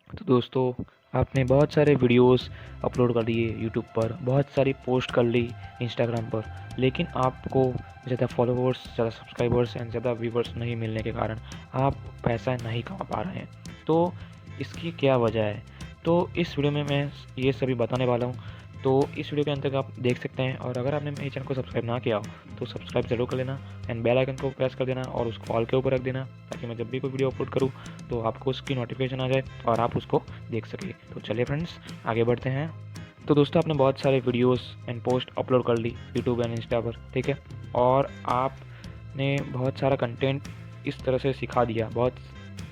तो दोस्तों, आपने बहुत सारे वीडियोस अपलोड कर दिए यूट्यूब पर, बहुत सारी पोस्ट कर ली इंस्टाग्राम पर, लेकिन आपको ज़्यादा फॉलोवर्स, ज़्यादा सब्सक्राइबर्स एंड ज़्यादा व्यूवर्स नहीं मिलने के कारण आप पैसा नहीं कमा पा रहे हैं। तो इसकी क्या वजह है? तो इस वीडियो में मैं ये सभी बताने वाला हूँ। तो इस वीडियो के अंत तक आप देख सकते हैं, और अगर आपने मेरे चैनल को सब्सक्राइब ना किया हो तो सब्सक्राइब ज़रूर कर लेना एंड बेल आइकन को प्रेस कर देना और उसको ऑल के ऊपर रख देना, ताकि मैं जब भी कोई वीडियो अपलोड करूँ तो आपको उसकी नोटिफिकेशन आ जाए और आप उसको देख सके। तो चलिए फ्रेंड्स, आगे बढ़ते हैं। तो दोस्तों, आपने बहुत सारे वीडियोस एंड पोस्ट अपलोड कर ली यूट्यूब एंड इंस्टा पर, ठीक है, और आपने बहुत सारा कंटेंट इस तरह से सिखा दिया, बहुत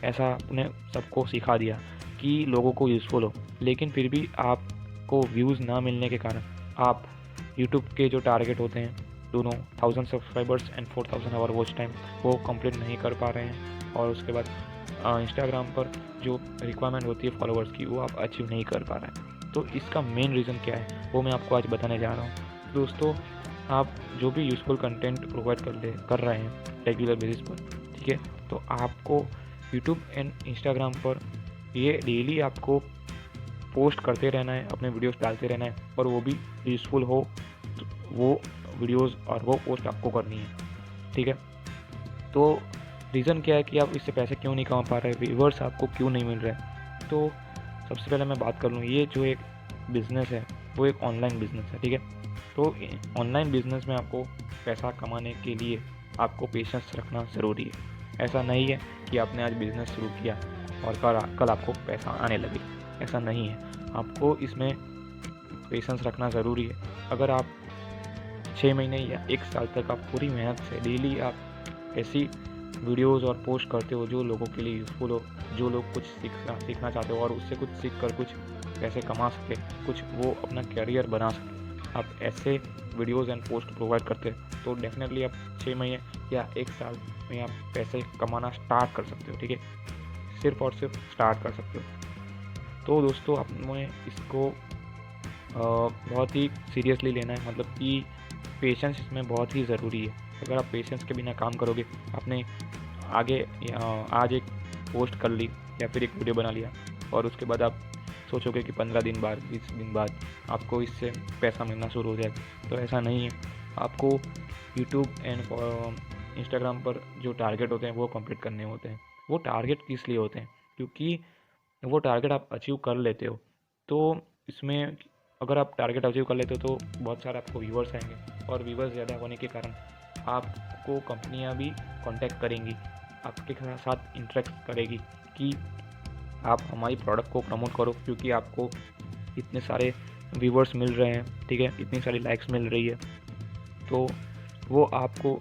ऐसा आपने सबको सिखा दिया कि लोगों को यूज़फुल हो, लेकिन फिर भी आपको व्यूज़ ना मिलने के कारण आप यूट्यूब के जो टारगेट होते हैं दोनों 1000 subscribers and 4000 hour watch time वो कंप्लीट नहीं कर पा रहे हैं, और उसके बाद इंस्टाग्राम पर जो रिक्वायरमेंट होती है फॉलोअर्स की वो आप अचीव नहीं कर पा रहे हैं। तो इसका मेन रीज़न क्या है वो मैं आपको आज बताने जा रहा हूँ। दोस्तों, आप जो भी यूज़फुल कंटेंट प्रोवाइड कर रहे हैं रेगुलर बेसिस पर, ठीक है, तो आपको यूट्यूब एंड इंस्टाग्राम पर ये डेली आपको पोस्ट करते रहना है, अपने वीडियोस डालते रहना है, और वो भी यूज़फुल हो तो वो वीडियोस और वो पोस्ट आपको करनी है, ठीक है। तो रीज़न क्या है कि आप इससे पैसे क्यों नहीं कमा पा रहे, व्यूवर्स आपको क्यों नहीं मिल रहे हैं? तो सबसे पहले मैं बात कर लूँ, ये जो एक बिज़नेस है वो एक ऑनलाइन बिज़नेस है, ठीक है। तो ऑनलाइन बिज़नेस में आपको पैसा कमाने के लिए आपको पेशेंस रखना ज़रूरी है। ऐसा नहीं है कि आपने आज बिज़नेस शुरू किया और कल आपको पैसा आने लगे, ऐसा नहीं है। आपको इसमें पेशेंस रखना ज़रूरी है। अगर आप 6 महीने या 1 साल तक आप पूरी मेहनत से डेली आप ऐसी वीडियोस और पोस्ट करते हो जो लोगों के लिए यूज़फुल हो, जो लोग कुछ सीखना चाहते हो और उससे कुछ सीख कर कुछ पैसे कमा सके, कुछ वो अपना करियर बना सके, आप ऐसे वीडियोस एंड पोस्ट प्रोवाइड करते हो तो डेफिनेटली आप 6 महीने या 1 साल में आप पैसे कमाना स्टार्ट कर सकते हो, ठीक है। सिर्फ और सिर्फ स्टार्ट कर सकते हो। तो दोस्तों, आपने इसको बहुत ही सीरियसली लेना है, मतलब कि पेशेंस इसमें बहुत ही ज़रूरी है। अगर आप पेशेंस के बिना काम करोगे, आपने आगे आज एक पोस्ट कर ली या फिर एक वीडियो बना लिया और उसके बाद आप सोचोगे कि 15 दिन बाद, 20 दिन बाद आपको इससे पैसा मिलना शुरू हो जाएगा, तो ऐसा नहीं है। आपको यूट्यूब एंड इंस्टाग्राम पर जो टारगेट होते हैं वो कंप्लीट करने होते हैं। वो टारगेट किस लिए होते हैं? क्योंकि वो टारगेट आप अचीव कर लेते हो, तो इसमें अगर आप टारगेट अचीव कर लेते हो तो बहुत सारे आपको व्यूवर्स आएंगे, और व्यूवर्स ज़्यादा होने के कारण आपको कंपनियां भी कांटेक्ट करेंगी, आपके साथ इंटरेक्ट करेगी कि आप हमारी प्रोडक्ट को प्रमोट करो, क्योंकि आपको इतने सारे व्यूवर्स मिल रहे हैं, ठीक है, इतनी सारी लाइक्स मिल रही है, तो वो आपको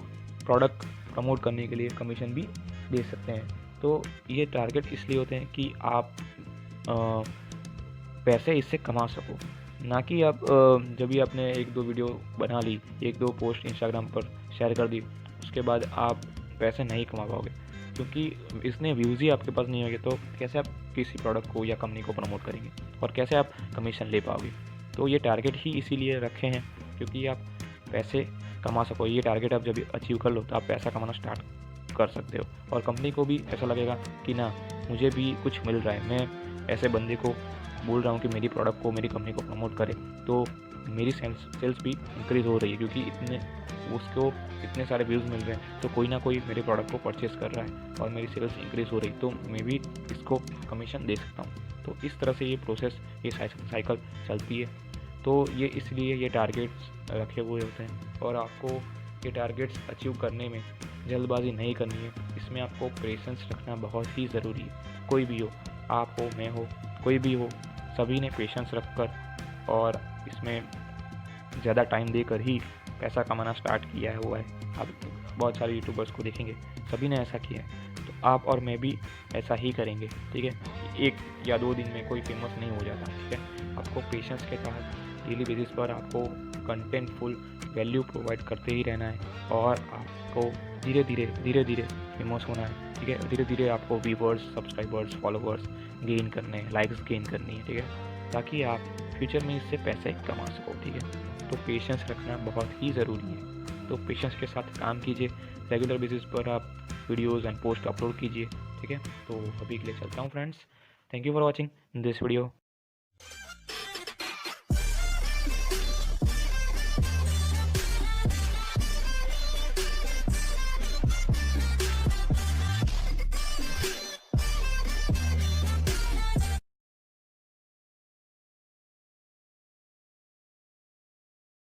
प्रोडक्ट प्रमोट करने के लिए कमीशन भी दे सकते हैं। तो ये टारगेट इसलिए होते हैं कि आप पैसे इससे कमा सको, ना कि आप जब भी आपने 1-2 वीडियो बना ली, 1-2 पोस्ट इंस्टाग्राम पर शेयर कर दी, उसके बाद आप पैसे नहीं कमा पाओगे, क्योंकि इसने व्यूज़ ही आपके पास नहीं होंगे, तो कैसे आप किसी प्रोडक्ट को या कंपनी को प्रमोट करेंगे और कैसे आप कमीशन ले पाओगे। तो ये टारगेट ही इसीलिए रखे हैं क्योंकि आप पैसे कमा सको। ये टारगेट आप जब अचीव कर लो तो आप पैसा कमाना स्टार्ट कर सकते हो, और कंपनी को भी ऐसा लगेगा कि ना, मुझे भी कुछ मिल रहा है, मैं ऐसे बंदे को बोल रहा हूँ कि मेरी प्रोडक्ट को, मेरी कंपनी को प्रमोट करे, तो मेरी सेल्स भी इंक्रीज़ हो रही है, क्योंकि उसको इतने सारे व्यूज़ मिल रहे हैं, तो कोई ना कोई मेरे प्रोडक्ट को परचेस कर रहा है और मेरी सेल्स इंक्रीज़ हो रही, तो मैं भी इसको कमीशन दे सकता हूँ। तो इस तरह से ये प्रोसेस, ये साइकिल चलती है। तो ये इसलिए ये टारगेट्स रखे हुए होते हैं, और आपको ये टारगेट्स अचीव करने में जल्दबाजी नहीं करनी है। इसमें आपको पेशेंस रखना बहुत ही ज़रूरी है। कोई भी हो, आप हो, मैं हो, कोई भी हो, सभी ने पेशेंस रखकर और इसमें ज़्यादा टाइम देकर ही पैसा कमाना स्टार्ट किया हुआ है। आप बहुत सारे यूट्यूबर्स को देखेंगे, सभी ने ऐसा किया है, तो आप और मैं भी ऐसा ही करेंगे, ठीक है। 1 या 2 दिन में कोई फेमस नहीं हो जाता, ठीक है। आपको पेशेंस के साथ डेली बेसिस पर आपको कंटेंटफुल वैल्यू प्रोवाइड करते ही रहना है, और आपको धीरे धीरे फेमस होना है, ठीक है। धीरे धीरे आपको व्यूवर्स, सब्सक्राइबर्स, फॉलोवर्स गेन करने हैं, लाइक्स गेन करनी है, ठीक है, ताकि आप फ्यूचर में इससे पैसे कमा सको, ठीक है। तो पेशेंस रखना बहुत ही ज़रूरी है। तो पेशेंस के साथ काम कीजिए, रेगुलर बेसिस पर आप वीडियोज़ एंड पोस्ट अपलोड कीजिए, ठीक है। तो अभी के लिए चलता हूँ friends. Thank you for watching this video.